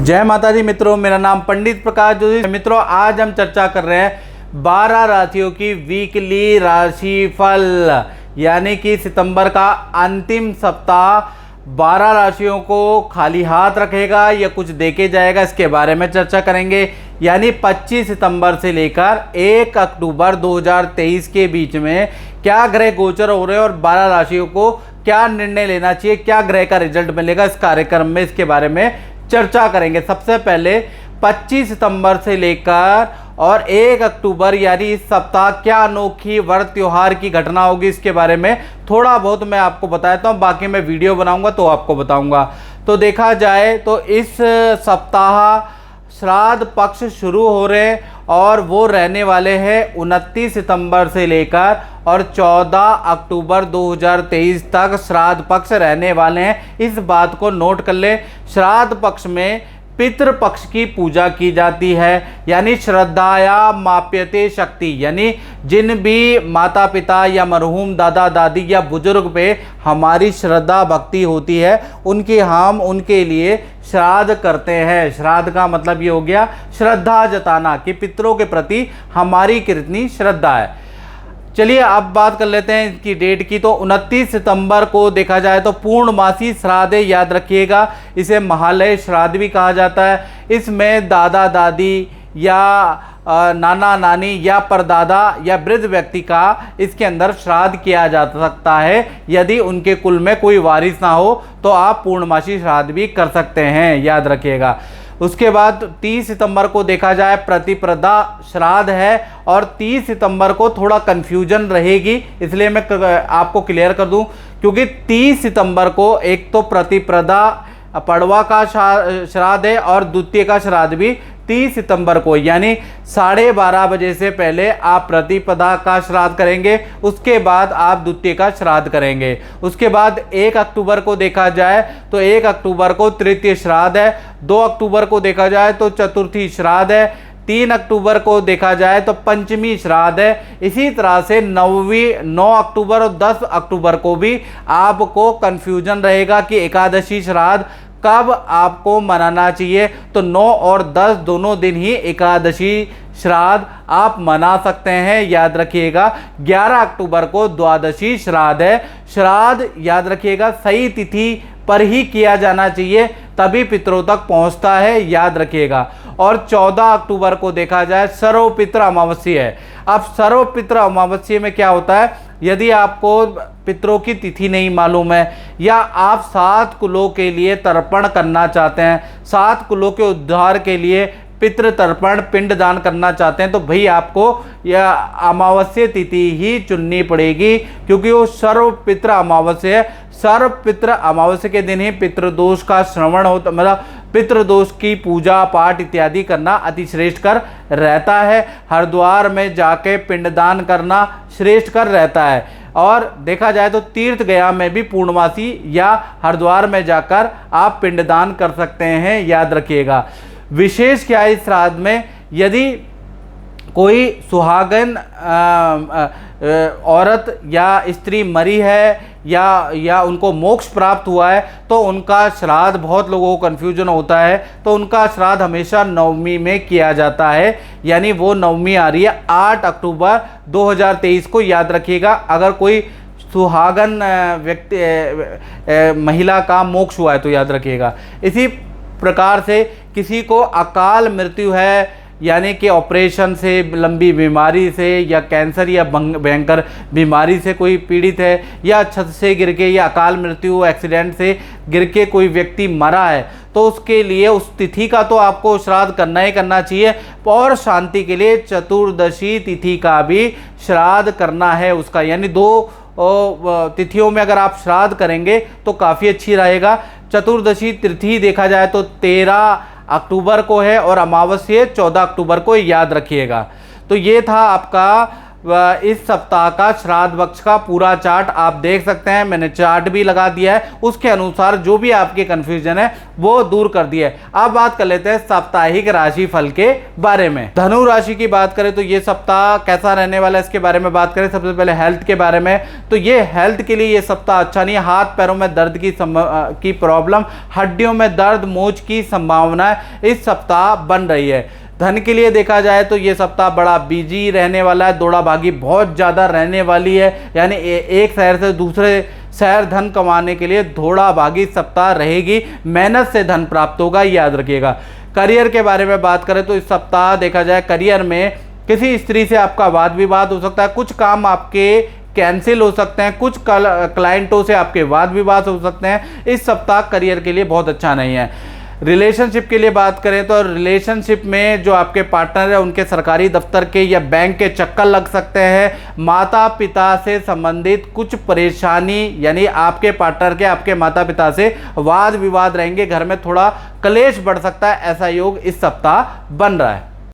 जय माता दी मित्रों, मेरा नाम पंडित प्रकाश जोशी। मित्रों, आज हम चर्चा कर रहे हैं 12 राशियों की वीकली राशिफल, यानी कि सितंबर का अंतिम सप्ताह 12 राशियों को खाली हाथ रखेगा या कुछ देके जाएगा, इसके बारे में चर्चा करेंगे। यानी 25 सितंबर से लेकर 1 अक्टूबर 2023 के बीच में क्या ग्रह गोचर हो रहे हैं और 12 राशियों को क्या निर्णय लेना चाहिए, क्या ग्रह का रिजल्ट मिलेगा, इस कार्यक्रम में इसके बारे में चर्चा करेंगे। सबसे पहले 25 सितंबर से लेकर और 1 अक्टूबर यानी इस सप्ताह क्या अनोखी व्रत त्योहार की घटना होगी, इसके बारे में थोड़ा बहुत मैं आपको बताता हूँ, बाकी मैं वीडियो बनाऊंगा तो आपको बताऊंगा। तो देखा जाए तो इस सप्ताह श्राद्ध पक्ष शुरू हो रहे हैं और वो रहने वाले हैं 29 सितंबर से लेकर और 14 अक्टूबर 2023 तक श्राद्ध पक्ष रहने वाले हैं। इस बात को नोट कर लें। श्राद्ध पक्ष में पितृ पक्ष की पूजा की जाती है, यानी श्रद्धाया माप्यते शक्ति, यानी जिन भी माता पिता या मरहूम दादा दादी या बुजुर्ग पे हमारी श्रद्धा भक्ति होती है हम उनके लिए श्राद्ध करते हैं। श्राद्ध का मतलब ये हो गया श्रद्धा जताना कि पितरों के प्रति हमारी कितनी श्रद्धा है। चलिए अब बात कर लेते हैं इसकी डेट की। तो 29 सितंबर को देखा जाए तो पूर्णमासी श्राद्ध, याद रखिएगा इसे महालय श्राद्ध भी कहा जाता है। इसमें दादा दादी या नाना नानी या परदादा या वृद्ध व्यक्ति का इसके अंदर श्राद्ध किया जा सकता है। यदि उनके कुल में कोई वारिस ना हो तो आप पूर्णमासी श्राद्ध भी कर सकते हैं, याद रखिएगा। उसके बाद 30 सितंबर को देखा जाए प्रतिप्रदा श्राद्ध है और 30 सितंबर को थोड़ा कन्फ्यूजन रहेगी, इसलिए मैं आपको क्लियर कर दूं, क्योंकि 30 सितंबर को एक तो प्रतिप्रदा पड़वा का श्राद्ध है और द्वितीय का श्राद्ध भी 30 सितंबर को, यानी 12:30 बजे से पहले आप प्रतिपदा का श्राद्ध करेंगे, उसके बाद आप द्वितीय का श्राद्ध करेंगे। उसके बाद 1 अक्टूबर को देखा जाए तो 1 अक्टूबर को तृतीय श्राद्ध है, 2 अक्टूबर को देखा जाए तो चतुर्थी श्राद्ध है, 3 अक्टूबर को देखा जाए तो पंचमी श्राद्ध है। इसी तरह से 9 अक्टूबर और 10 अक्टूबर को भी आपको कन्फ्यूजन रहेगा कि एकादशी श्राद्ध कब आपको मनाना चाहिए। तो 9 और 10 दोनों दिन ही एकादशी श्राद्ध आप मना सकते हैं, याद रखिएगा। 11 अक्टूबर को द्वादशी श्राद्ध है। श्राद्ध याद रखिएगा सही तिथि पर ही किया जाना चाहिए, तभी पितरों तक पहुंचता है, याद रखिएगा। और 14 अक्टूबर को देखा जाए सर्वपितृ अमावस्या है। अब सर्वपितृ अमावस्या में क्या होता है, यदि आपको पितरों की तिथि नहीं मालूम है या आप 7 कुलों के लिए तर्पण करना चाहते हैं, 7 कुलों के उद्धार के लिए पितृ तर्पण पिंड दान करना चाहते हैं, तो भाई आपको यह अमावस्या तिथि ही चुननी पड़ेगी, क्योंकि वो सर्वपितृ अमावस्या है। सर्वपितृ अमावस्या के दिन ही पितृदोष का श्रवण होता, मतलब पितृदोष की पूजा पाठ इत्यादि करना अतिश्रेष्ठ कर रहता है। हरिद्वार में जाके पिंडदान करना श्रेष्ठ कर रहता है। और देखा जाए तो तीर्थ गया में भी पूर्णमासी या हरिद्वार में जाकर आप पिंडदान कर सकते हैं, याद रखिएगा। विशेष क्या है इस श्राद्ध में, यदि कोई सुहागन औरत या स्त्री मरी है या उनको मोक्ष प्राप्त हुआ है तो उनका श्राद्ध, बहुत लोगों को कन्फ्यूजन होता है, तो उनका श्राद्ध हमेशा नवमी में किया जाता है, यानी वो नवमी आ रही है 8 अक्टूबर 2023 को, याद रखिएगा। अगर कोई सुहागन व्यक्ति महिला का मोक्ष हुआ है तो याद रखिएगा। इसी प्रकार से किसी को अकाल मृत्यु है, यानी कि ऑपरेशन से, लंबी बीमारी से या कैंसर या भयंकर बीमारी से कोई पीड़ित है, या छत से गिर के या अकाल मृत्यु एक्सीडेंट से गिर के कोई व्यक्ति मरा है, तो उसके लिए उस तिथि का तो आपको श्राद्ध करना ही करना चाहिए। और शांति के लिए चतुर्दशी तिथि का भी श्राद्ध करना है उसका, यानी 2 तिथियों में अगर आप श्राद्ध करेंगे तो काफ़ी अच्छी रहेगा। चतुर्दशी तिथि देखा जाए तो 13 अक्टूबर को है और अमावस्या 14 अक्टूबर को, याद रखिएगा। तो ये था आपका इस सप्ताह का श्राद्ध पक्ष का पूरा चार्ट आप देख सकते हैं, मैंने चार्ट भी लगा दिया है, उसके अनुसार जो भी आपके कंफ्यूजन है वो दूर कर दिया है। अब बात कर लेते हैं साप्ताहिक राशि फल के बारे में। धनु राशि की बात करें तो ये सप्ताह कैसा रहने वाला है इसके बारे में बात करें। सबसे पहले हेल्थ के बारे में, तो ये हेल्थ के लिए ये सप्ताह अच्छा नहीं है। हाथ पैरों में दर्द की प्रॉब्लम, हड्डियों में दर्द, मोच की संभावना इस सप्ताह बन रही है। धन के लिए देखा जाए तो ये सप्ताह बड़ा बिजी रहने वाला है, दौड़ा भागी बहुत ज़्यादा रहने वाली है, यानी एक शहर से दूसरे शहर धन कमाने के लिए दौड़ा भागी सप्ताह रहेगी। मेहनत से धन प्राप्त होगा, याद रखिएगा। करियर के बारे में बात करें तो इस सप्ताह देखा जाए करियर में किसी स्त्री से आपका वाद विवाद हो सकता है, कुछ काम आपके कैंसिल हो सकते हैं, कुछ क्लाइंटों से आपके वाद विवाद हो सकते हैं। इस सप्ताह करियर के लिए बहुत अच्छा नहीं है। रिलेशनशिप के लिए बात करें तो रिलेशनशिप में जो आपके पार्टनर है उनके सरकारी दफ्तर के या बैंक के चक्कर लग सकते हैं। माता पिता से संबंधित कुछ परेशानी, यानी आपके पार्टनर के आपके माता पिता से वाद विवाद रहेंगे, घर में थोड़ा क्लेश बढ़ सकता है, ऐसा योग इस सप्ताह बन रहा है।